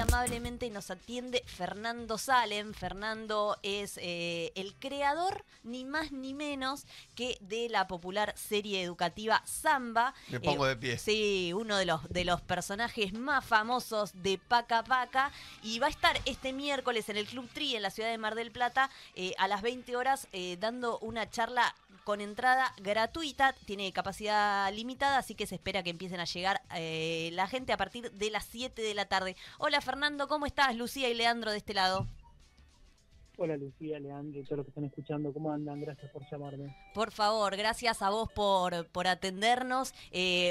amablemente nos atiende Fernando Salem. Fernando es el creador, ni más ni menos, que de la popular serie educativa Samba. Me pongo de pie. Sí, uno de los personajes más famosos de Paca Paca. Y va a estar este miércoles en el Club Tri, en la ciudad de Mar del Plata, a las 20 horas, dando una charla con entrada gratuita. Tiene capacidad limitada, así que se espera que empiecen a llegar la gente a partir de las 7 de la tarde. Hola Fernando, ¿cómo estás? Lucía y Leandro de este lado. Hola Lucía, Leandro y todos los que están escuchando, ¿cómo andan? Gracias por llamarme. Por favor, gracias a vos por atendernos.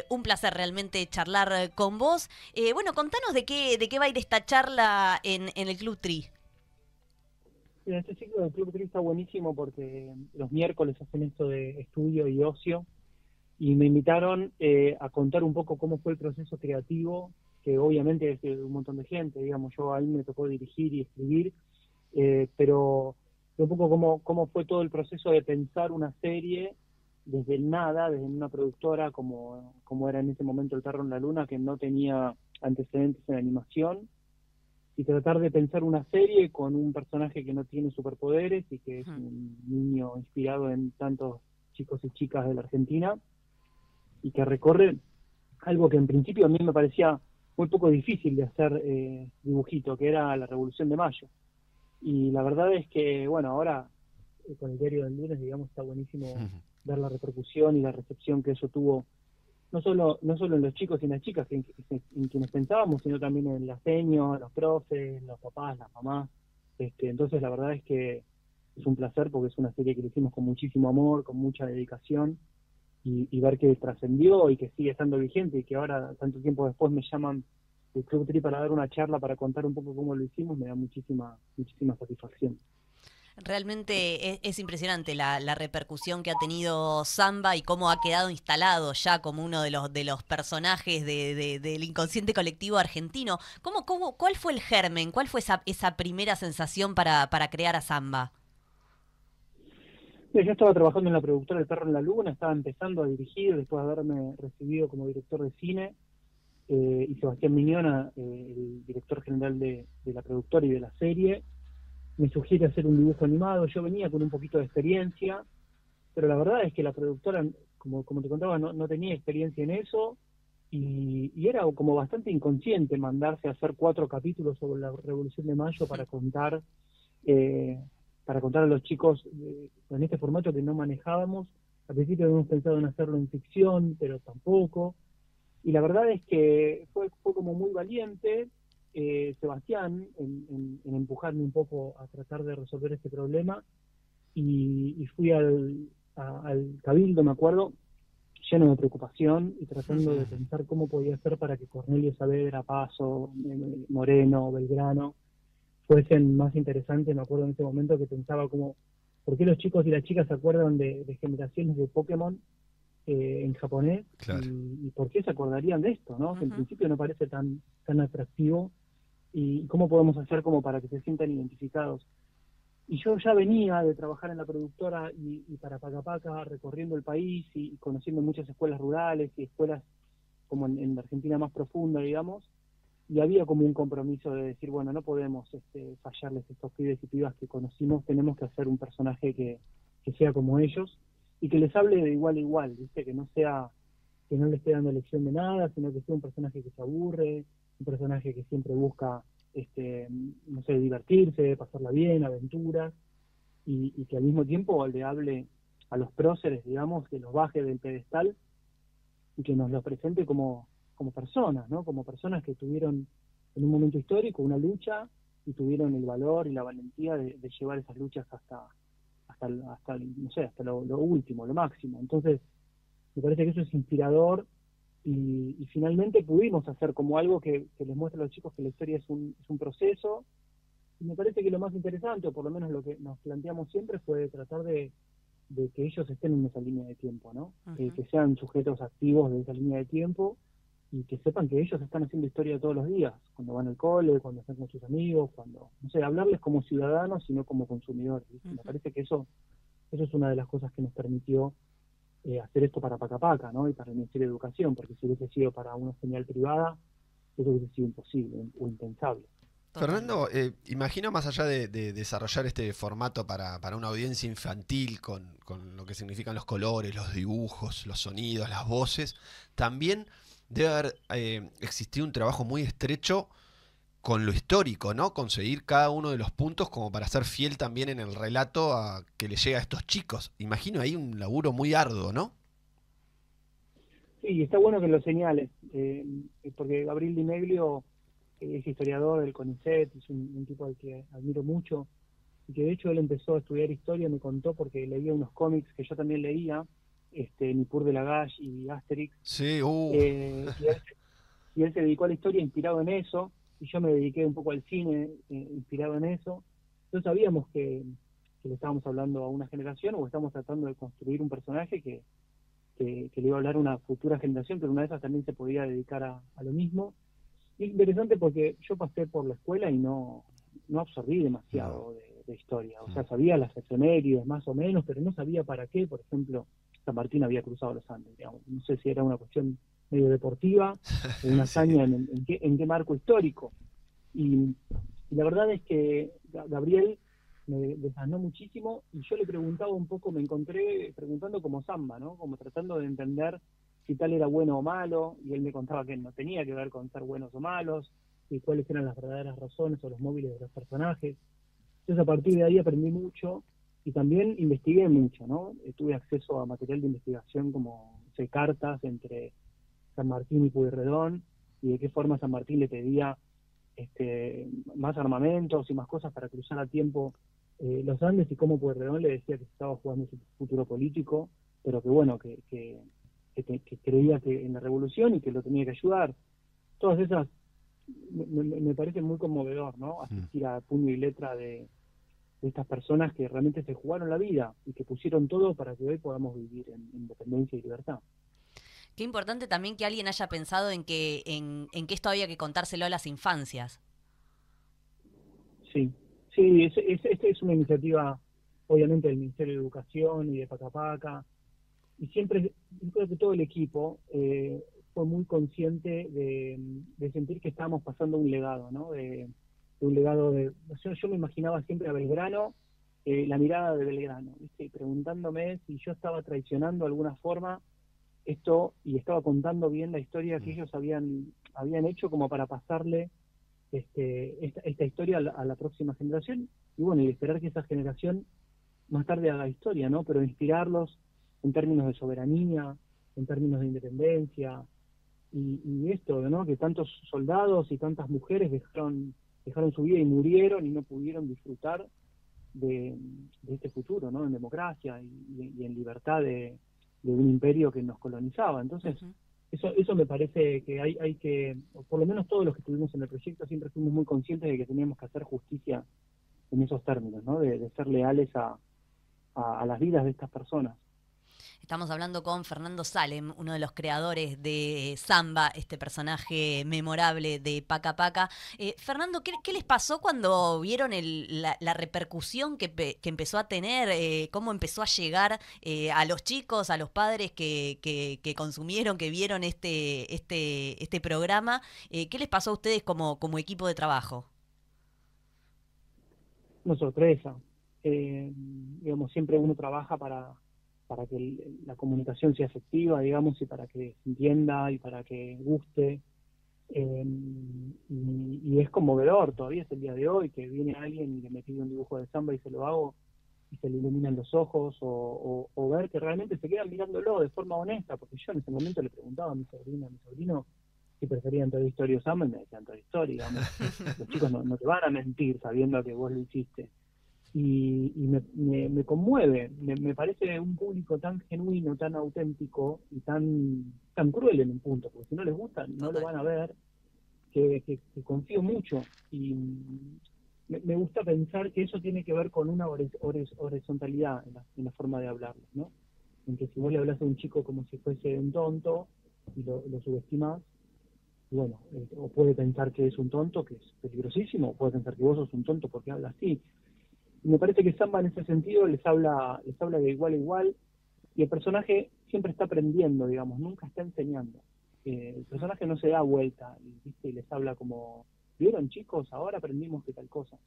Un placer realmente charlar con vos. Bueno, contanos de qué va a ir esta charla en el Club Tri. Este ciclo del Club Tri está buenísimo porque los miércoles hacen esto de estudio y ocio y me invitaron a contar un poco cómo fue el proceso creativo, que obviamente es de un montón de gente, digamos, yo a mí me tocó dirigir y escribir, pero un poco cómo fue todo el proceso de pensar una serie desde el nada, desde una productora como era en ese momento El Perro en la Luna, que no tenía antecedentes en animación, y tratar de pensar una serie con un personaje que no tiene superpoderes y que es un niño inspirado en tantos chicos y chicas de la Argentina, y que recorre algo que en principio a mí me parecía muy poco difícil de hacer dibujito, que era la Revolución de Mayo. Y la verdad es que, bueno, ahora con el diario del lunes, digamos, está buenísimo ver la repercusión y la recepción que eso tuvo, no solo en los chicos y en las chicas en quienes pensábamos, sino también en las seños, los profes, los papás, las mamás. Entonces la verdad es que es un placer porque es una serie que le hicimos con muchísimo amor, con mucha dedicación, y ver que trascendió y que sigue estando vigente y que ahora, tanto tiempo después, me llaman del Club Tri para dar una charla para contar un poco cómo lo hicimos, me da muchísima satisfacción. Realmente es impresionante la repercusión que ha tenido Samba y cómo ha quedado instalado ya como uno de los personajes del inconsciente colectivo argentino. ¿Cuál fue el germen? ¿Cuál fue esa primera sensación para crear a Samba? Yo estaba trabajando en la productora El Perro en la Luna, estaba empezando a dirigir después de haberme recibido como director de cine, y Sebastián Miñona, el director general de la productora y de la serie, me sugiere hacer un dibujo animado. Yo venía con un poquito de experiencia, pero la verdad es que la productora, como te contaba, no tenía experiencia en eso, y era como bastante inconsciente mandarse a hacer 4 capítulos sobre la Revolución de Mayo para contar a los chicos en este formato que no manejábamos. Al principio habíamos pensado en hacerlo en ficción, pero tampoco. Y la verdad es que fue como muy valiente Sebastián en empujarme un poco a tratar de resolver este problema, y fui al Cabildo, me acuerdo, lleno de preocupación y tratando de pensar cómo podía hacer para que Cornelio Saavedra, Paso, Moreno, Belgrano fuesen más interesantes. Me acuerdo en ese momento que pensaba como, ¿por qué los chicos y las chicas se acuerdan de generaciones de Pokémon en japonés? Claro. Y por qué se acordarían de esto, ¿no? Que en principio no parece tan atractivo, y cómo podemos hacer como para que se sientan identificados. Y yo ya venía de trabajar en la productora y para Paca Paca, recorriendo el país y conociendo muchas escuelas rurales y escuelas como en la Argentina más profunda, digamos, y había como un compromiso de decir, bueno, no podemos fallarles a estos pibes y pibas que conocimos, tenemos que hacer un personaje que sea como ellos y que les hable de igual a igual, ¿viste? Que no le esté dando lección de nada, sino que sea un personaje que se aburre, un personaje que siempre busca, no sé, divertirse, pasarla bien, aventuras, y que al mismo tiempo le hable a los próceres, digamos, que los baje del pedestal y que nos los presente como personas, ¿no? Como personas que tuvieron en un momento histórico una lucha y tuvieron el valor y la valentía de llevar esas luchas hasta no sé, hasta lo último, lo máximo. Entonces, me parece que eso es inspirador, y finalmente pudimos hacer como algo que les muestra a los chicos que la historia es un proceso, y me parece que lo más interesante, o por lo menos lo que nos planteamos siempre, fue tratar de que ellos estén en esa línea de tiempo, ¿no? Que sean sujetos activos de esa línea de tiempo, y que sepan que ellos están haciendo historia todos los días, cuando van al cole, cuando están con sus amigos, cuando, no sé, hablarles como ciudadanos, sino como consumidores, ¿viste? Me parece que eso es una de las cosas que nos permitió hacer esto para Paca Paca, ¿no? Y para el Ministerio de Educación, porque si hubiese sido para una señal privada, eso hubiese sido imposible o impensable. Fernando, imagino más allá de desarrollar este formato para una audiencia infantil con lo que significan los colores, los dibujos, los sonidos, las voces, también debe haber existido un trabajo muy estrecho con lo histórico, ¿no? Conseguir cada uno de los puntos como para ser fiel también en el relato que le llega a estos chicos. Imagino ahí un laburo muy arduo, ¿no? Sí, está bueno que lo señales, porque Gabriel Di Meglio es historiador del CONICET, es un tipo al que admiro mucho, y que de hecho él empezó a estudiar historia, me contó porque leía unos cómics que yo también leía, Nippur de Lagash y Asterix, Sí, y él se dedicó a la historia inspirado en eso, y yo me dediqué un poco al cine inspirado en eso. Entonces sabíamos que le estábamos hablando a una generación o estábamos tratando de construir un personaje que le iba a hablar a una futura generación, pero una de esas también se podía dedicar a lo mismo. Y es interesante porque yo pasé por la escuela y no absorbí demasiado de historia. O sea, sabía las efemérides más o menos, pero no sabía para qué. Por ejemplo, San Martín había cruzado los Andes, digamos. No sé si era una cuestión medio deportiva o una sí. hazaña en qué marco histórico. Y la verdad es que Gabriel me desasnó muchísimo y yo le preguntaba un poco, me encontré preguntando como Samba, ¿no? Como tratando de entender si tal era bueno o malo, y él me contaba que no tenía que ver con ser buenos o malos, y cuáles eran las verdaderas razones o los móviles de los personajes. Entonces a partir de ahí aprendí mucho y también investigué mucho, ¿no? Tuve acceso a material de investigación como cartas entre San Martín y Pueyrredón, y de qué forma San Martín le pedía más armamentos y más cosas para cruzar a tiempo los Andes, y cómo Pueyrredón le decía que estaba jugando su futuro político, pero que bueno, que creía que en la revolución y que lo tenía que ayudar. Todas esas me parece muy conmovedor, ¿no? Asistir a puño y letra de estas personas que realmente se jugaron la vida y que pusieron todo para que hoy podamos vivir en independencia y libertad. Qué importante también que alguien haya pensado en que esto había que contárselo a las infancias. Sí, sí, esta es una iniciativa, obviamente, del Ministerio de Educación y de Pacapaca, y siempre, yo creo que todo el equipo fue muy consciente de sentir que estábamos pasando un legado, ¿no? De un legado yo me imaginaba siempre a Belgrano, la mirada de Belgrano, ¿viste? Preguntándome si yo estaba traicionando de alguna forma esto y estaba contando bien la historia que ellos habían hecho como para pasarle esta historia a la próxima generación, y bueno, y esperar que esa generación más tarde haga historia, ¿no? Pero inspirarlos en términos de soberanía, en términos de independencia, y esto, ¿no? Que tantos soldados y tantas mujeres dejaron su vida y murieron y no pudieron disfrutar de este futuro, ¿no? En democracia y en libertad de un imperio que nos colonizaba. Entonces, eso me parece que hay que, o por lo menos todos los que estuvimos en el proyecto, siempre fuimos muy conscientes de que teníamos que hacer justicia en esos términos, ¿no? De ser leales a las vidas de estas personas. Estamos hablando con Fernando Salem, uno de los creadores de Samba, este personaje memorable de Paca Paca. Fernando, ¿qué les pasó cuando vieron la repercusión que empezó a tener? ¿Cómo empezó a llegar a los chicos, a los padres que consumieron, que vieron este programa? ¿Qué les pasó a ustedes como equipo de trabajo? Una sorpresa. Digamos, siempre uno trabaja para que la comunicación sea efectiva, digamos, y para que se entienda y para que guste. Y es conmovedor, todavía es el día de hoy, que viene alguien y le me pide un dibujo de samba y se lo hago y se le iluminan los ojos, o ver que realmente se quedan mirándolo de forma honesta, porque yo en ese momento le preguntaba a mi sobrino, si preferían Toy Story o Samba, y me decían Toy Story, digamos. Los chicos no te van a mentir sabiendo que vos lo hiciste. Y me conmueve, me parece un público tan genuino, tan auténtico y tan cruel en un punto, porque si no les gusta no lo Total. van a ver, que confío mucho, y me gusta pensar que eso tiene que ver con una horizontalidad en la forma de hablarlo, ¿no? En que si vos le hablas a un chico como si fuese un tonto y lo subestimás, bueno, o puede pensar que es un tonto, que es peligrosísimo, o puede pensar que vos sos un tonto porque hablas así. Y me parece que Samba en ese sentido les habla de igual a igual, y el personaje siempre está aprendiendo, digamos, nunca está enseñando. El personaje no se da vuelta, ¿viste? Y les habla como ¿vieron, chicos? Ahora aprendimos que tal cosa.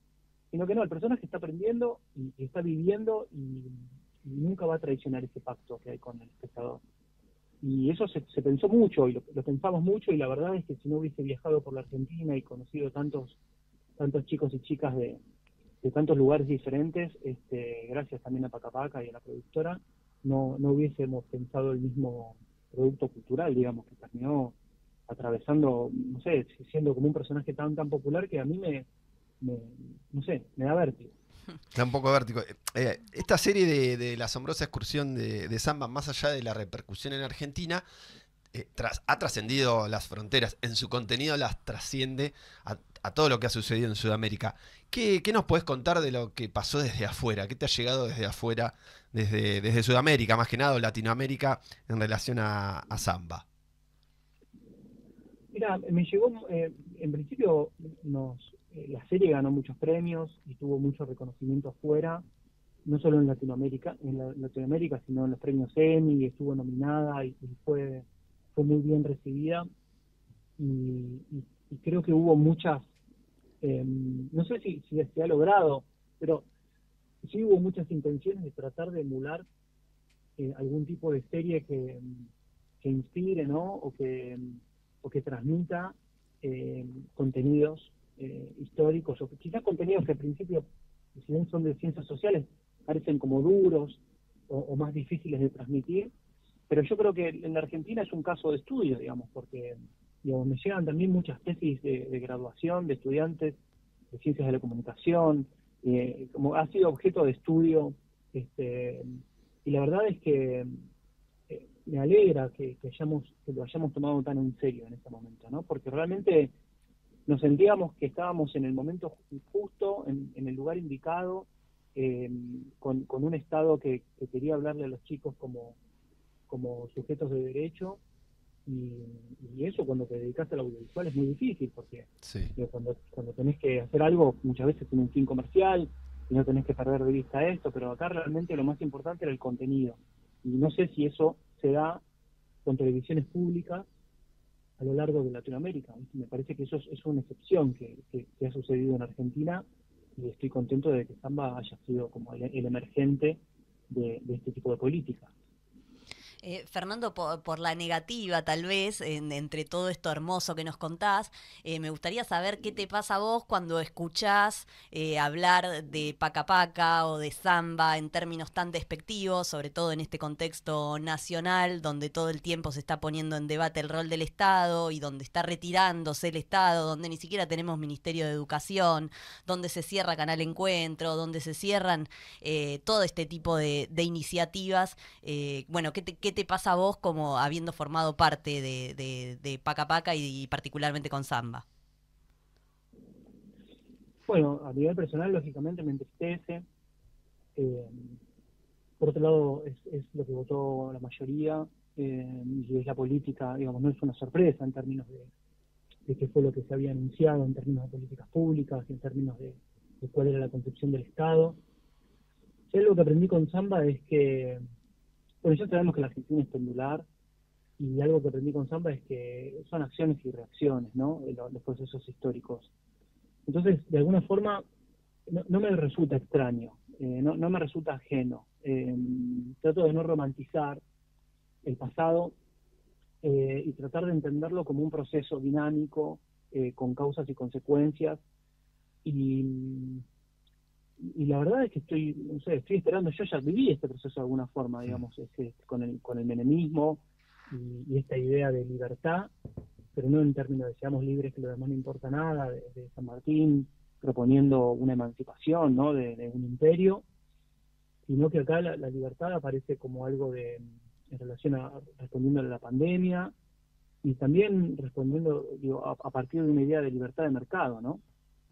Sino que no, el personaje está aprendiendo y está viviendo y nunca va a traicionar ese pacto que hay con el espectador. Y eso se pensó mucho, y lo pensamos mucho, y la verdad es que si no hubiese viajado por la Argentina y conocido tantos chicos y chicas de tantos lugares diferentes, gracias también a Paca y a la productora, no hubiésemos pensado el mismo producto cultural, digamos, que terminó atravesando, no sé, siendo como un personaje tan popular que a mí no sé, me da vértigo. Da un poco de vértigo. Esta serie de la asombrosa excursión de Samba, más allá de la repercusión en Argentina, ha trascendido las fronteras. En su contenido las trasciende a todo lo que ha sucedido en Sudamérica. ¿Qué nos puedes contar de lo que pasó desde afuera? ¿Qué te ha llegado desde afuera, desde Sudamérica, más que nada, o Latinoamérica, en relación a Samba? Mira, me llegó, en principio la serie ganó muchos premios y tuvo mucho reconocimiento afuera, no solo en Latinoamérica, sino en los premios Emmy, y estuvo nominada y fue muy bien recibida. Y creo que hubo muchas, no sé si se ha logrado, pero sí hubo muchas intenciones de tratar de emular algún tipo de serie que inspire, ¿no? O que transmita contenidos históricos, o quizás contenidos que al principio, si bien son de ciencias sociales, parecen como duros o más difíciles de transmitir, pero yo creo que en la Argentina es un caso de estudio, digamos, porque me llegan también muchas tesis de graduación de estudiantes de ciencias de la comunicación, como ha sido objeto de estudio, y la verdad es que me alegra que lo hayamos tomado tan en serio en este momento, ¿no? Porque realmente nos sentíamos que estábamos en el momento justo, en el lugar indicado, con un Estado que quería hablarle a los chicos como sujetos de derecho, y eso cuando te dedicas al audiovisual es muy difícil, porque Sí. cuando tenés que hacer algo, muchas veces en un fin comercial, y no tenés que perder de vista esto, pero acá realmente lo más importante era el contenido. Y no sé si eso se da con televisiones públicas a lo largo de Latinoamérica. Me parece que eso es una excepción que ha sucedido en Argentina, y estoy contento de que Samba haya sido como el emergente de este tipo de política. Fernando, por la negativa tal vez, entre todo esto hermoso que nos contás, me gustaría saber qué te pasa a vos cuando escuchás hablar de Paca Paca o de Samba en términos tan despectivos, sobre todo en este contexto nacional, donde todo el tiempo se está poniendo en debate el rol del Estado y donde está retirándose el Estado, donde ni siquiera tenemos Ministerio de Educación, donde se cierra Canal Encuentro, donde se cierran todo este tipo de iniciativas. Bueno, ¿qué te pasa a vos como habiendo formado parte de Paca Paca y particularmente con Samba? Bueno, a nivel personal, lógicamente me entristece. Por otro lado, es lo que votó la mayoría, y es la política, digamos, no es una sorpresa en términos de qué fue lo que se había anunciado en términos de políticas públicas, en términos de cuál era la concepción del Estado. Si algo que aprendí con Samba es que, bueno, ya sabemos que la Argentina es pendular, y algo que aprendí con Samba es que son acciones y reacciones, ¿no? Los procesos históricos. Entonces, de alguna forma, no me resulta extraño, no me resulta ajeno. Trato de no romantizar el pasado, y tratar de entenderlo como un proceso dinámico, con causas y consecuencias. Y la verdad es que estoy esperando, yo ya viví este proceso de alguna forma, digamos, con el menemismo y esta idea de libertad, pero no en términos de seamos libres, que lo demás no importa nada, de San Martín proponiendo una emancipación, ¿no? de un imperio, sino que acá la libertad aparece como algo en relación respondiendo a la pandemia, y también respondiendo, digo, a partir de una idea de libertad de mercado, ¿no?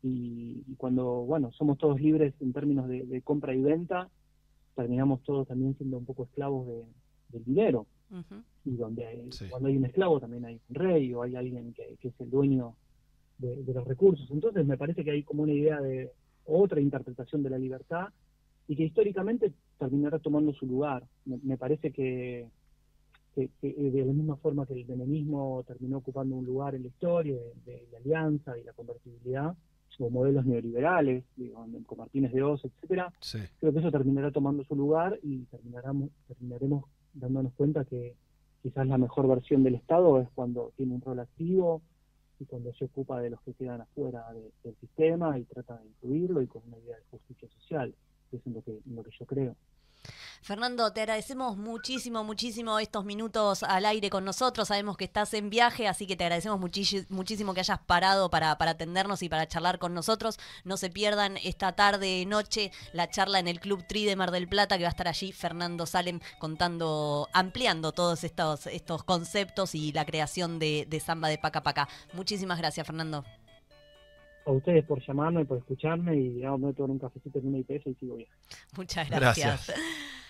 Y cuando, bueno, somos todos libres en términos de compra y venta, terminamos todos también siendo un poco esclavos del dinero. Uh-huh. Y Sí. cuando hay un esclavo también hay un rey, o hay alguien que es el dueño de los recursos. Entonces me parece que hay como una idea de otra interpretación de la libertad, y que históricamente terminará tomando su lugar. Me parece que que de la misma forma que el menemismo terminó ocupando un lugar en la historia de la alianza y la convertibilidad, o modelos neoliberales, digo, con Martínez de Oz, etcétera, Sí. creo que eso terminará tomando su lugar y terminaremos dándonos cuenta que quizás la mejor versión del Estado es cuando tiene un rol activo y cuando se ocupa de los que quedan afuera del sistema y trata de incluirlo y con una idea de justicia social. Eso es lo que yo creo. Fernando, te agradecemos muchísimo, muchísimo estos minutos al aire con nosotros. Sabemos que estás en viaje, así que te agradecemos muchísimo que hayas parado para atendernos y para charlar con nosotros. No se pierdan esta tarde, noche, la charla en el Club Tri de Mar del Plata, que va a estar allí Fernando Salem ampliando todos estos conceptos y la creación de Samba de Paca Paca. Muchísimas gracias, Fernando. A ustedes por llamarme, por escucharme y me voy a tomar un cafecito en una IPF y sigo bien. Muchas gracias.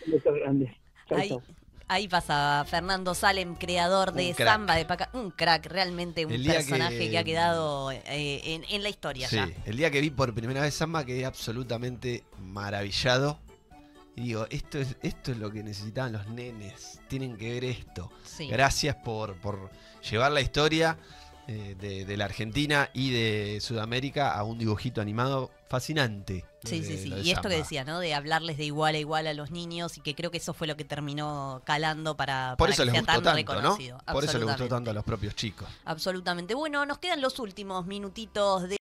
Un beso grande. Chau, chau. Ahí pasa Fernando Salem, creador de Samba de Paca. Un crack, realmente un personaje que ha quedado en la historia. Sí, ya. El día que vi por primera vez Samba quedé absolutamente maravillado. Y digo, esto es lo que necesitaban los nenes. Tienen que ver esto. Sí. Gracias por llevar la historia de la Argentina y de Sudamérica a un dibujito animado fascinante. Sí. Y esto que decía, ¿no? De hablarles de igual a igual a los niños, y que creo que eso fue lo que terminó calando para por eso que les sea gustó tan tanto, reconocido. ¿no? Por eso les gustó tanto a los propios chicos. Absolutamente. Bueno, nos quedan los últimos minutitos de